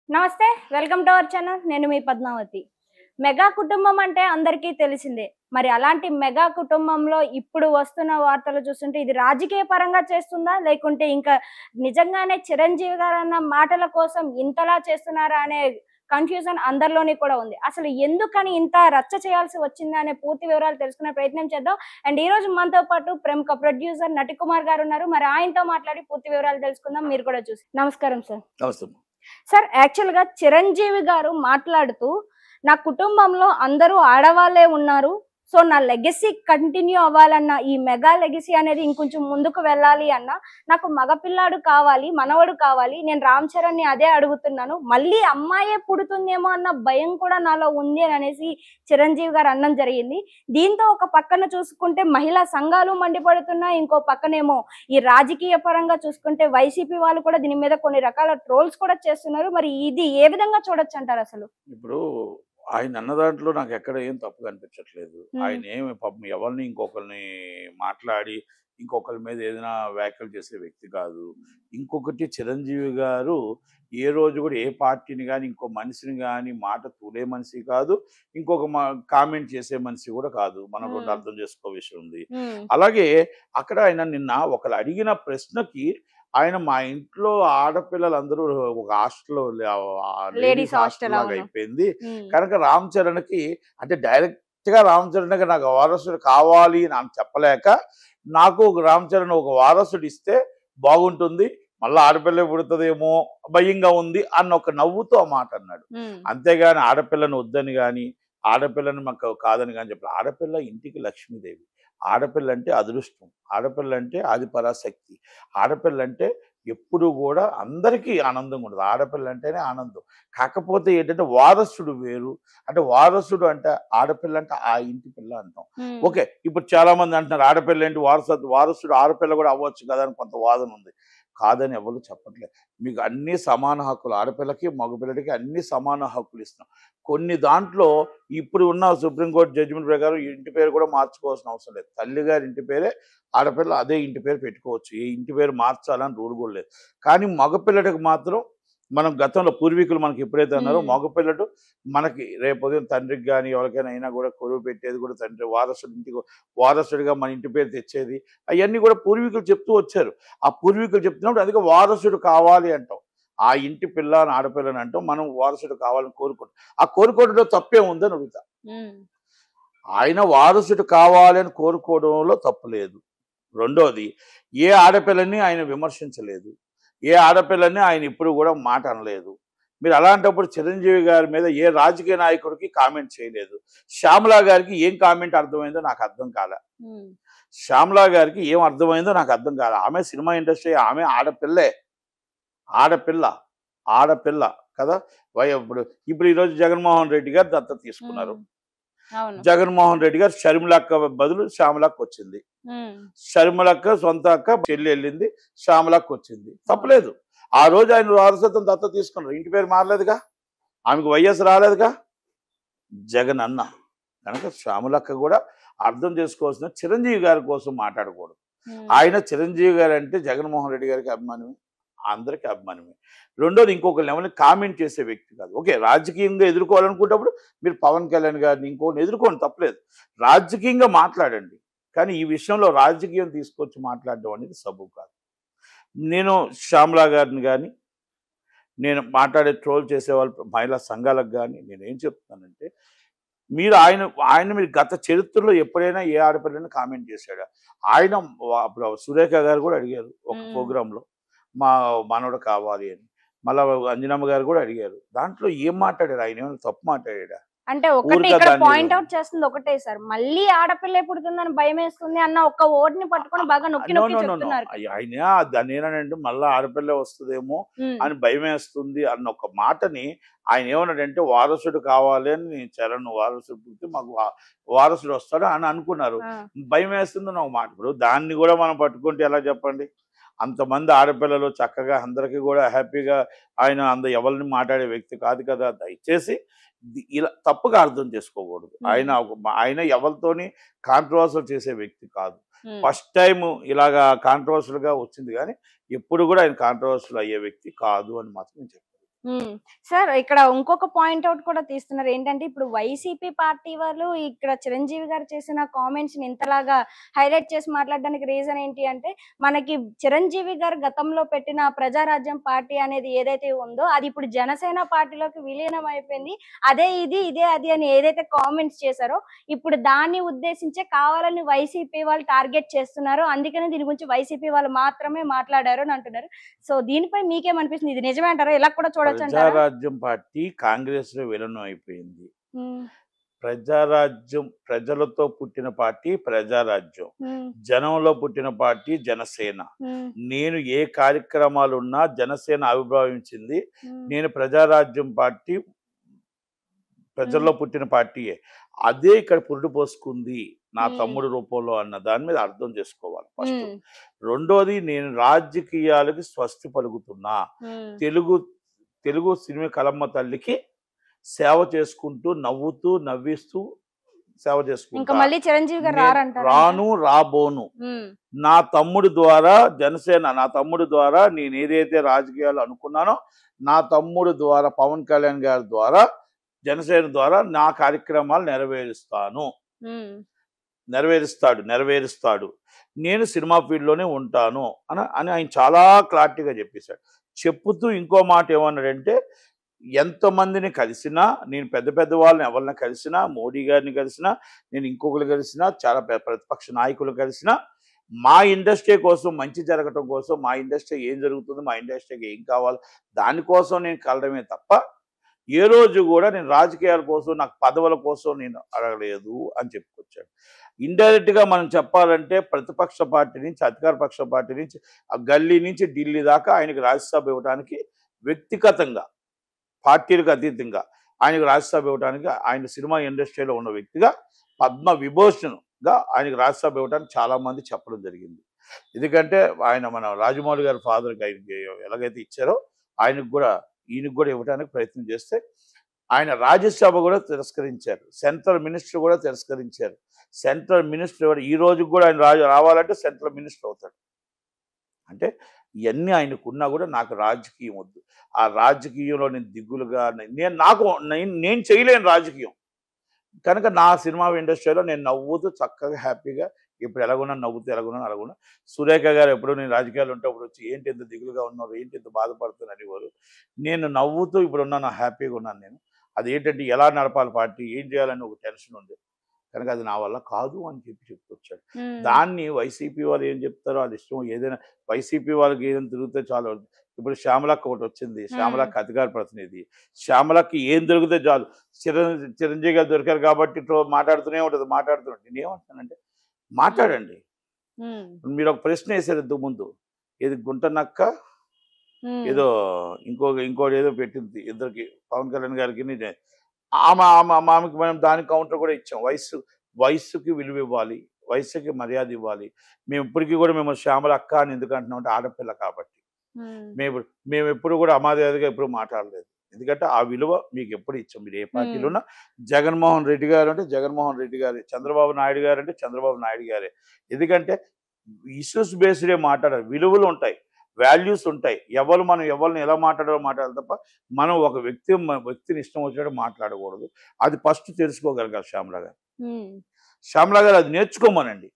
నమస్తే. Welcome to our channel. నేను మీ Padmavati. Mega కుటుంబం అంటే అందరికీ తెలిసిందే. మరి అలాంటి మెగా కుటుంబంలో ఇప్పుడు వస్తున్న వార్తలు చూస్తుంటే ఇది రాజకీయ పరంగా చేస్తుందా? లేకుంటే ఇంకా నిజంగానే చిరంజీవి గారన్న మాటల కోసం ఇంతలా చేస్తున్నారా అనే కన్‌ఫ్యూజన్ అందరిలోని కూడా ఉంది. అసలు ఎందుకని ఇంత రచ్చ చేయాల్సి వచ్చిందా అనే పూర్తి వివరాలు తెలుసుకునే ప్రయత్నం చేద్దాం. అండ్ ఈరోజు మనతో పాటు ప్రముఖ ప్రొడ్యూసర్ నటికుమార్ గారున్నారు. మరి ఆయనతో మాట్లాడి పూర్తి వివరాలు తెలుసుకుందాం. మీరు కూడా చూసి నమస్కారం సార్. నమస్తే. సార్ యాక్చువల్‌గా చిరంజీవి గారు మాట్లాడుతూ, "నా కుటుంబంలో అందరూ ఆడవాళ్ళే ఉన్నారు. సో, నా లెగసీ కంటిన్యూ అవ్వాలన్నా, ఈ మెగా లెగసీ అనేది ఇంకొంచెం ముందుకు వెళ్ళాలి అన్నా, నాకు మగపిల్లాడు కావాలి, మనవడు కావాలి. నేను రామ్ చరణ్‌ని అదే అడుగుతున్నాను. మళ్ళీ అమ్మాయే పుడుతుందేమో అన్న భయం కూడా నాలో ఉంది" అని అనేసి చిరంజీవి గారు అనడం జరిగింది. దీంతో ఒక పక్కన చూసుకుంటే మహిళా సంఘాలు మండిపడుతున్నాయి. ఇంకో పక్కనేమో ఈ రాజకీయ పరంగా చూసుకుంటే వైసీపీ వాళ్ళు కూడా దీని మీద కొన్ని రకాల ట్రోల్స్ కూడా చేస్తున్నారు. మరి ఇది ఏ విధంగా చూడొచ్చంటారసలు? ఇప్పుడు ఆయన అన్న దాంట్లో నాకెక్కడ ఏం తప్పు కనిపించట్లేదు. హ్మ్. ఆయనేమి పాపం ఎవరిని ఇంకొకళ్ళని మాట్లాడి, ఇంకొకళ్ళ మీద ఏదైనా వ్యాఖ్యలు చేసే వ్యక్తి కాదు. ఇంకొకటి చిరంజీవి గారు ఏ రోజు కూడా ఏ పార్టీని గాని, ఇంకో మనిషిని గాని మాట తూలే మనిషి కాదు. ఇంకొక కామెంట్ చేసే మనిషి కూడా కాదు. మనం హ్మ్. 2 అర్థం చేసుకో విషయం ఉంది. హ్మ్. అలాగే అక్కడ ఆయన నిన్న ఒకళ్ళు అడిగిన ప్రశ్నకి ఆయన మా ఇంట్లో ఆడపిల్లలందరూ ఒక హాస్టల్‌లో లేడీస్ లేడీస్ హాస్టల్ హాస్టల్‌లాగా అవును. అయిపోయింది. హ్మ్. కనుక రామ్ చరణ్‌కి అంటే డైరెక్ట్‌గా రామ్ చరణ్‌కి నాకు వారసుడు కావాలి అని చెప్పలేక, నాకు ఒక రామ్ చరణ్ ఒక వారసుడు ఇస్తే బాగుంటుంది. మళ్ళా ఆడపిల్లే పుడతదేమో భయంగా ఉంది అన్న ఒక నవ్వుతో ఆ మాట అన్నాడు. హ్మ్. అంతేగాని ఆడపిల్లని వద్దని గాని, ఆడపిల్లని మాకు కాదని గాని చెప్పలే. ఆడపిల్ల ఇంటికి లక్ష్మీదేవి. ఆడపిల్ల అంటే అదృష్టం. ఆడపిల్ల అంటే ఆదిపరాశక్తి. ఆడపిల్ల అంటే ఎప్పుడు గూడా అందరికీ ఆనందంగా ఉండదు. ఆడపిల్ల అంటేనే ఆనందం. కాకపోతే ఏంటంటే వారసుడు వేరు. అంటే వారసుడు అంటే ఆడపిల్ల అంటే ఆ ఇంటి పిల్ల అంటాం. హ్మ్. ఓకే. ఇప్పుడు చాలామంది అంటున్నారు ఆడపిల్ల ఏంటి వారసుడు ఆడపిల్ల గూడా అవ్వచ్చు కదా! అని కొంత వాదన ఉంది. కాదని ఎవరు చెప్పట్లేదు. మీకు అన్నీ సమాన హక్కులు. ఆడపిల్లకి, మగపిల్లడికి అన్నీ సమాన హక్కులు ఇస్తున్నాం. కొన్ని దాంట్లో ఇప్పుడు ఉన్న సుప్రీంకోర్టు జడ్జిమెంట్ ప్రకారం ఇంటి పేరు కూడా మార్చుకోవాల్సిన అవసరం లేదు. తల్లిగారి ఇంటి పేరే ఆడపిల్ల అదే ఇంటి పేరు పెట్టుకోవచ్చు. ఏ ఇంటి పేరు మార్చాలని రూల్ కూడా లేదు. కానీ మగపిల్లడికి మాత్రం మనం గతంలో పూర్వీకులు మనకి ఎప్పుడైతే అన్నారో హ్మ్. మగపిల్లడు మనకి రేపు ఉదయం తండ్రికి గాని, ఎవరికైనా అయినా కూడా కొలువు పెట్టేది కూడా తండ్రి. వారసుడిగా మన ఇంటి పేరు తెచ్చేది. అయన్నీ కూడా పూర్వీకులు చెప్తూ వచ్చారు. ఆ పూర్వీకులు చెప్తున్నప్పుడు అందుకే వారసుడు కావాలి అంటాం. ఆ ఇంటి పిల్ల అని ఆడపిల్లని అంటాం. మనం వారసుడు కావాలని కోరుకుంటాం. ఆ కోరుకోవడంలో తప్పేముందని అడుగుతా. హ్మ్. ఆయన వారసుడు కావాలని కోరుకోవడంలో తప్పు లేదు. రెండోది ఏ ఆడపిల్లని ఆయన విమర్శించలేదు. ఏ ఆడపిల్లని ఆయన ఎప్పుడు కూడా మాట అనలేదు. మీరు అలాంటప్పుడు చిరంజీవి గారి మీద ఏ రాజకీయ నాయకుడికి కామెంట్ చేయలేదు. శ్యామల గారికి ఏం కామెంట్ అర్థమైందో నాకు అర్థం కాలా. హ్మ్. శ్యామల గారికి ఏం అర్థమైందో నాకు అర్థం కాలా. ఆమె సినిమా ఇండస్ట్రీ ఆమె ఆడపిల్లే. ఆడపిల్ల. ఆడపిల్ల కదా! ఇప్పుడు ఈరోజు జగన్మోహన్ రెడ్డి గారు దత్తత హ్మ్. తీసుకున్నారు. అవును. జగన్మోహన్ రెడ్డి గారు షర్మిలక్క బదులు శ్యామలక్క వచ్చింది. హ్మ్. షర్మిలక్క సొంత అక్క చెల్లి వెళ్ళింది. శ్యామలక్క వచ్చింది. అవును. తప్పలేదు. ఆ రోజు ఆయన వారసత్వం దత్తత తీసుకున్నారు. ఇంటి పేరు మారలేదుగా. ఆమెకు వైఎస్ రాలేదుగా. జగన్ అన్న. కనుక శ్యామలక్క కూడా అర్థం చేసుకోవాల్సిన చిరంజీవి గారి కోసం మాట్లాడకూడదు. హ్మ్. ఆయన చిరంజీవి గారంటే జగన్మోహన్ రెడ్డి గారికి అభిమానమే. అందరికీ అభిమానమే. రెండోది ఇంకొకళ్ళని ఎవరిని కామెంట్ చేసే వ్యక్తి కాదు. ఓకే. రాజకీయంగా ఎదుర్కోవాలనుకున్నప్పుడు మీరు పవన్ కళ్యాణ్ గారిని ఇంకోరిని ఎదుర్కోండి తప్పులేదు. రాజకీయంగా మాట్లాడండి. కానీ ఈ విషయంలో రాజకీయం తీసుకొచ్చి మాట్లాడడం అనేది సబబు కాదు. నేను శ్యామల గారిని గాని, నేను మాట్లాడే ట్రోల్ చేసేవాళ్ళు మహిళా సంఘాలకు గాని నేనేం చెప్తున్నానంటే, మీరు మీరు గత చరిత్రలో ఎప్పుడైనా ఏ ఆడపిల్లని కామెంట్ చేశాడా? ఆయన అప్పుడు సురేఖ గారు కూడా అడిగారు ఒక హ్మ్. ప్రోగ్రామ్‌లో. మా మనవడు కావాలి అని. మళ్ళా అంజనమ్మ గారు కూడా అడిగారు. దాంట్లో ఏం మాట్లాడారు? ఆయనేమైనా తప్పు మాట్లాడాడా? అంటే ఒకటి ఊరికే ఇక్కడ దాన్ని పాయింట్ ఔట్ చేస్తుంది ఒకటే సార్. మళ్ళీ ఆడపిల్లే పుడుతుందని భయమేస్తుంది అన్న ఒక్క వర్డ్‌ని పట్టుకొని బాగా నొక్కి నో, నొక్కి నో, నో, నో. చెప్తున్నారు కదా! ఆయన దాన్నేమన్నాడంటే మళ్ళా ఆడపిల్లే వస్తదేమో హ్మ్. అని భయమేస్తుంది అన్న ఒక మాటని ఆయన ఏమన్నాడంటే వారసుడు కావాలి అని చరణ్ వారసుడు పుడితే మాకు వారసుడు వస్తాడు అని అనుకున్నారు. ఆ! భయమేస్తుందని ఒక మాట. ఇప్పుడు దాన్ని కూడా మనం పట్టుకుంటే ఎలా చెప్పండి? అంతమంది ఆడపిల్లలు చక్కగా అందరికీ కూడా హ్యాపీగా ఆయన ఎవరిని మాట్లాడే వ్యక్తి కాదు కదా! దయచేసి ఇలా తప్పుగా అర్థం చేసుకోకూడదు. హ్మ్. ఆయన ఎవరితోని కాంట్రవర్సల్ చేసే వ్యక్తి కాదు. హ్మ్. ఫస్ట్ టైము ఇలాగా కాంట్రవర్షియల్‌గా వచ్చింది గానీ, ఎప్పుడు గూడా ఆయన కాంట్రవర్షియల్ అయ్యే వ్యక్తి కాదు అని మాత్రం నేను చెప్తాను. సార్ ఇక్కడ ఇంకొక పాయింట్ అవుట్ కూడా తీస్తున్నారు. ఏంటంటే ఇప్పుడు వైసీపీ పార్టీ వాళ్ళు ఇక్కడ చిరంజీవి గారు చేసిన కామెంట్స్‌ని ఇంతలాగా హైలైట్ చేసి మాట్లాడడానికి రీజన్ ఏంటి అంటే, మనకి చిరంజీవి గారు గతంలో పెట్టిన ప్రజారాజ్యం పార్టీ అనేది ఏదైతే ఉందో, అది ఇప్పుడు జనసేన పార్టీలోకి విలీనం అయిపోయింది. అదే ఇది, ఇదే అది అని ఏదైతే కామెంట్స్ చేశారో, ఇప్పుడు దాన్ని ఉద్దేశించే కావాలని వైసీపీ వాళ్ళు టార్గెట్ చేస్తున్నారు. అందుకనే దీని గురించి వైసీపీ వాళ్ళు మాత్రమే మాట్లాడారు అని అంటున్నారు. సో దీనిపై మీకేమనిపిస్తుంది? ఇది నిజమే అంటారా? ఇలా కూడా చూడొచ్చంటారా? ప్రజారాజ్యం పార్టీ కాంగ్రెస్ లో విలీనం అయిపోయింది. హ్మ్. ప్రజారాజ్యం ప్రజలతో పుట్టిన పార్టీ ప్రజారాజ్యం, హ్మ్. జనంలో పుట్టిన పార్టీ జనసేన. హ్మ్. నేను ఏ కార్యక్రమాలున్నా జనసేన ఆవిర్భవించింది. హ్మ్. నేను ప్రజారాజ్యం పార్టీ ప్రజల్లో పుట్టిన పార్టీయే. అదే ఇక్కడ పురుడు పోసుకుంది నా తమ్ముడు రూపంలో అన్న దాని మీద అర్థం చేసుకోవాలి ఫస్ట్. హ్మ్. రెండోది, నేను రాజకీయాలకి స్వస్తి పలుకుతున్నా. హ్మ్. తెలుగు సినిమా కలమ్మ తల్లికి సేవ చేసుకుంటూ, నవ్వుతూ నవ్విస్తూ సేవ ఇంకా చేసుకుంటా. మళ్ళీ చిరంజీవి గారు నేను రారంటారా ఇంకా? రాను, రాబోను. హ్మ్. నా తమ్ముడు ద్వారా నా తమ్ముడు ద్వారా నేను ఏదైతే రాజకీయాలు అనుకున్నానో, నా తమ్ముడు ద్వారా పవన్ కళ్యాణ్ గారి ద్వారా జనసేన ద్వారా నా కార్యక్రమాలు నెరవేరుస్తాను. హ్మ్. నెరవేరుస్తాడు. నేను సినిమా ఫీల్డ్‌లోనే ఉంటాను అని ఆయన చాలా క్లారిటీగా చెప్పేశాడు. చెప్పుతూ ఇంకో మాట ఏమన్నాడంటే, ఎంతమందిని కలిసినా, నేను పెద్ద పెద్ద వాళ్ళని ఎవరిని కలిసినా, మోడీ గారిని కలిసినా, నేను ఇంకొకరు కలిసినా, చాలా ప్రతిపక్ష నాయకులు కలిసినా, మా ఇండస్ట్రీ కోసం మంచి జరగటం కోసం, మా ఇండస్ట్రీ ఏం జరుగుతుంది, మా ఇండస్ట్రీకి ఏం కావాలి, దానికోసం నేను కలడమే తప్ప, ఏ రోజు కూడా నేను రాజకీయాల కోసం, నాకు పదవుల కోసం నేను అడగలేదు అని చెప్పుకొచ్చాడు. ఇండైరెక్ట్గా మనం చెప్పాలంటే ప్రతిపక్ష పార్టీ నుంచి, అధికార పక్ష పార్టీ నుంచి, ఆ గల్లీ నుంచి ఢిల్లీ దాకా ఆయనకి రాజ్యసభ ఇవ్వడానికి వ్యక్తిగతంగా, పార్టీలకు అతీతంగా ఆయనకు రాజ్యసభ ఇవ్వడానికి, ఆయన సినిమా ఇండస్ట్రీలో ఉన్న వ్యక్తిగా పద్మ విభూషణ్గా ఆయనకు రాజ్యసభ ఇవ్వడానికి చాలామంది చెప్పడం జరిగింది. ఎందుకంటే ఆయన మన రాజమౌళి గారి ఫాదర్కి ఆయనకి ఎలాగైతే ఇచ్చారో ఈయనకు కూడా ఇవ్వడానికి ప్రయత్నం చేస్తే ఆయన రాజ్యసభ కూడా తిరస్కరించారు. సెంట్రల్ మినిస్టర్ కూడా తిరస్కరించారు. సెంట్రల్ మినిస్టర్ ఈ రోజు కూడా ఆయన రావాలంటే సెంట్రల్ మినిస్టర్ అవుతాడు. అంటే ఇవన్నీ ఆయనకున్నా కూడా నాకు రాజకీయం వద్దు. ఆ రాజకీయంలో నేను దిగులుగా నేను చేయలేను రాజకీయం. కనుక నా సినిమా ఇండస్ట్రీలో నేను నవ్వుతూ చక్కగా హ్యాపీగా ఇప్పుడు ఎలాగున్నాను, నవ్వుతూ ఎలాగున్నాను అలాగున్నా. సురేఖ గారు ఎప్పుడు నేను రాజకీయాలు ఉంటప్పుడు వచ్చి ఏంటి ఇంత దిగులుగా ఉన్నారు, ఏంటి ఇంత బాధపడుతున్నారు అనేవారు. నేను నవ్వుతూ ఇప్పుడు ఉన్నాను, హ్యాపీగా ఉన్నాను నేను. అదేంటంటే ఎలా నడపాలి పార్టీ, ఏం చేయాలని ఒక టెన్షన్ ఉంది. కనుక అది నా వల్ల కాదు అని చెప్పుకొచ్చాడు. దాన్ని వైసీపీ వాళ్ళు ఏం చెప్తారో అది ఇష్టం. ఏదైనా వైసీపీ వాళ్ళకి ఏదైనా తిరిగితే చాలు. ఇప్పుడు శ్యామలక్క ఒకటి వచ్చింది. శ్యామలక్క అధికార ప్రతినిధి. శ్యామలక్కి ఏం దొరికితే చాలు. చిరంజీవి గారు దొరికారు కాబట్టి మాట్లాడుతూనే ఉంటుంది. నేనేమంటానంటే మాట్లాడండి. మీరు ఒక ప్రశ్న వేశారు ఇంతకు ముందు, ఏది గుంటనక్క ఏదో ఇంకోటి ఏదో పెట్టింది ఇద్దరికి, పవన్ కళ్యాణ్ గారికి. ఆమెకి మనం దానికి కౌంటర్ కూడా ఇచ్చాం. వయస్సుకి విలువ ఇవ్వాలి, వయస్సుకి మర్యాద ఇవ్వాలి. మేము ఇప్పటికీ కూడా మేము శ్యామల అక్క అని ఎందుకు అంటున్నాం అంటే ఆడపిల్ల కాబట్టి. మేము ఎప్పుడు కూడా అమాదేదిగా ఎప్పుడు మాట్లాడలేదు. ఎందుకంటే ఆ విలువ మీకు ఎప్పుడు ఇచ్చాం. మీరు ఏ పార్టీలో ఉన్నా జగన్మోహన్ రెడ్డి గారు అంటే జగన్మోహన్ రెడ్డి గారే, చంద్రబాబు నాయుడు గారు అంటే చంద్రబాబు నాయుడు గారే. ఎందుకంటే ఇష్యూస్ బేస్డే మాట్లాడాలి. విలువలు ఉంటాయి, వాల్యూస్ ఉంటాయి. మనం ఎవరిని ఎలా మాట్లాడాలి తప్ప మనం ఒక వ్యక్తిని ఇష్టం వచ్చినట్టు మాట్లాడకూడదు. అది ఫస్ట్ తెలుసుకోగలగాలి శ్యామల గారు. శ్యామల గారు అది నేర్చుకోమనండి.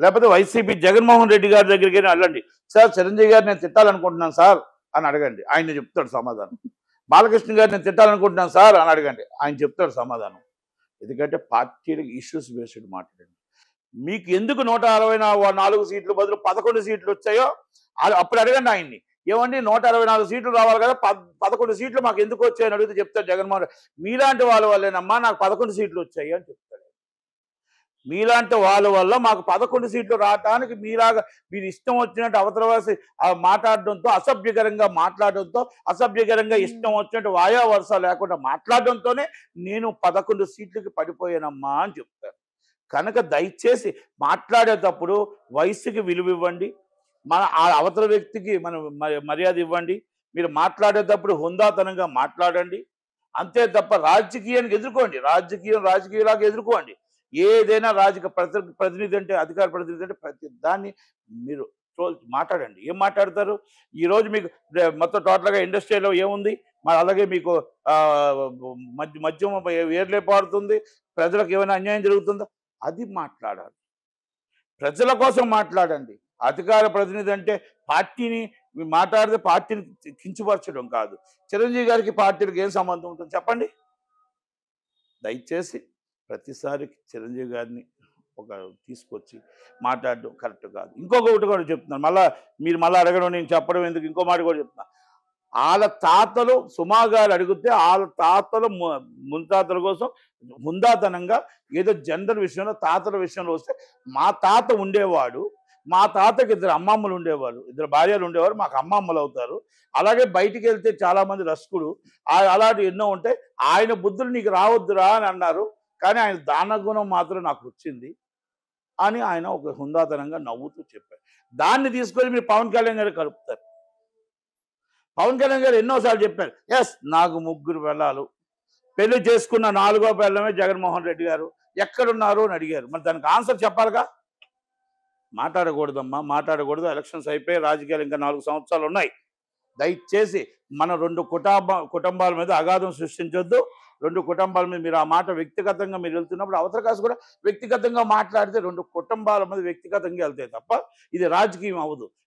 లేకపోతే వైసీపీ జగన్మోహన్ రెడ్డి గారి దగ్గరికి వెళ్ళండి. సార్ చిరంజీవి గారు నేను తిట్టాలనుకుంటున్నాను సార్ అని అడగండి, ఆయన చెప్తాడు సమాధానం. బాలకృష్ణ గారు నేను తిట్టాలనుకుంటున్నాను సార్ అని అడగండి, ఆయన చెప్తాడు సమాధానం. ఎందుకంటే పార్టీలకు ఇష్యూస్ బేస్డ్ మాట్లాడండి. మీకు ఎందుకు 164 సీట్లు బదులు 11 సీట్లు వచ్చాయో అప్పుడు అడగండి ఆయన్ని. ఏమండి 164 సీట్లు రావాలి కదా, 11 సీట్లు మాకు ఎందుకు వచ్చాయని అడిగితే చెప్తాడు జగన్మోహన్ రెడ్డి. మీలాంటి వాళ్ళ వల్లేనమ్మా నాకు 11 సీట్లు వచ్చాయి అని చెప్తాడు. మీలాంటి వాళ్ళ వల్ల మాకు 11 సీట్లు రావటానికి మీరు ఇష్టం వచ్చినట్టు అవతలవాసి మాట్లాడడంతో, అసభ్యకరంగా ఇష్టం వచ్చినట్టు వాయా వరుస లేకుండా మాట్లాడడంతోనే నేను 11 సీట్లకి పడిపోయానమ్మా అని చెప్తాను. కనుక దయచేసి మాట్లాడేటప్పుడు వయసుకి విలువ ఇవ్వండి, మన అవతల వ్యక్తికి మనం మర్యాద ఇవ్వండి. మీరు మాట్లాడేటప్పుడు హుందాతనంగా మాట్లాడండి. అంతే తప్ప రాజకీయానికి ఎదుర్కోండి, రాజకీయలాగా ఎదుర్కోండి. ఏదైనా ప్రతినిధి అంటే, అధికార ప్రతినిధి అంటే ప్రతి దాన్ని మీరు మాట్లాడండి. ఏం మాట్లాడతారు? ఈరోజు మీకు మొత్తం టోటల్గా ఇండస్ట్రీలో ఏముంది? మరి అలాగే మీకు మద్యం ఏర్లే పారుతుంది, ప్రజలకు ఏమైనా అన్యాయం జరుగుతుందా? అది మాట్లాడాలి. ప్రజల కోసం మాట్లాడండి. అధికార ప్రతినిధి అంటే పార్టీని మాట్లాడితే పార్టీని కించపరచడం కాదు. చిరంజీవి గారికి పార్టీలకు ఏం సంబంధం ఉంటుంది చెప్పండి? దయచేసి ప్రతిసారి చిరంజీవి గారిని ఒక తీసుకొచ్చి మాట్లాడడం కరెక్ట్ కాదు. ఇంకొకటి కూడా చెప్తున్నాను, మీరు మళ్ళీ అడగడం నేను చెప్పడం ఎందుకు, ఇంకో మాట కూడా చెప్తున్నా. వాళ్ళ తాతలు సుమా గారు అడిగితే వాళ్ళ తాతలు మున్తాతల కోసం హుందాతనంగా ఏదో జెండర్ విషయంలో తాతల విషయంలో వస్తే, మా తాత ఉండేవాడు, మా తాతకి 2 అమ్మమ్మలు ఉండేవారు, 2 భార్యలు ఉండేవారు, మాకు అమ్మమ్మలు అవుతారు. అలాగే బయటికి వెళ్తే చాలామంది రసికుడు అలాంటి ఎన్నో ఉంటాయి. ఆయన బుద్ధులు నీకు రావద్దురా అని అన్నారు, కానీ ఆయన దాన గుణం మాత్రం నాకు వచ్చింది అని ఆయన ఒక హుందాతనంగా నవ్వుతూ చెప్పారు. దాన్ని తీసుకొని మీరు పవన్ కళ్యాణ్ గారు కలుపుతారు. పవన్ కళ్యాణ్ గారు ఎన్నోసార్లు చెప్పారు, ఎస్ నాకు 3 పిల్లలు, పెళ్లి చేసుకున్న 4వ పిల్లమే జగన్మోహన్ రెడ్డి గారు, ఎక్కడున్నారు అని అడిగారు. మరి దానికి ఆన్సర్ చెప్పాలిగా. మాట్లాడకూడదమ్మా, మాట్లాడకూడదు. ఎలక్షన్స్ అయిపోయి రాజకీయాలు ఇంకా 4 సంవత్సరాలు ఉన్నాయి. దయచేసి మన 2 కుటుంబాల మీద అగాధం సృష్టించొద్దు. 2 కుటుంబాల మీద మీరు ఆ మాట వ్యక్తిగతంగా మీరు వెళ్తున్నప్పుడు అవతల కాసు కూడా వ్యక్తిగతంగా మాట్లాడితే 2 కుటుంబాల మీద వ్యక్తిగతంగా వెళ్తాయి తప్ప ఇది రాజకీయం అవ్వదు.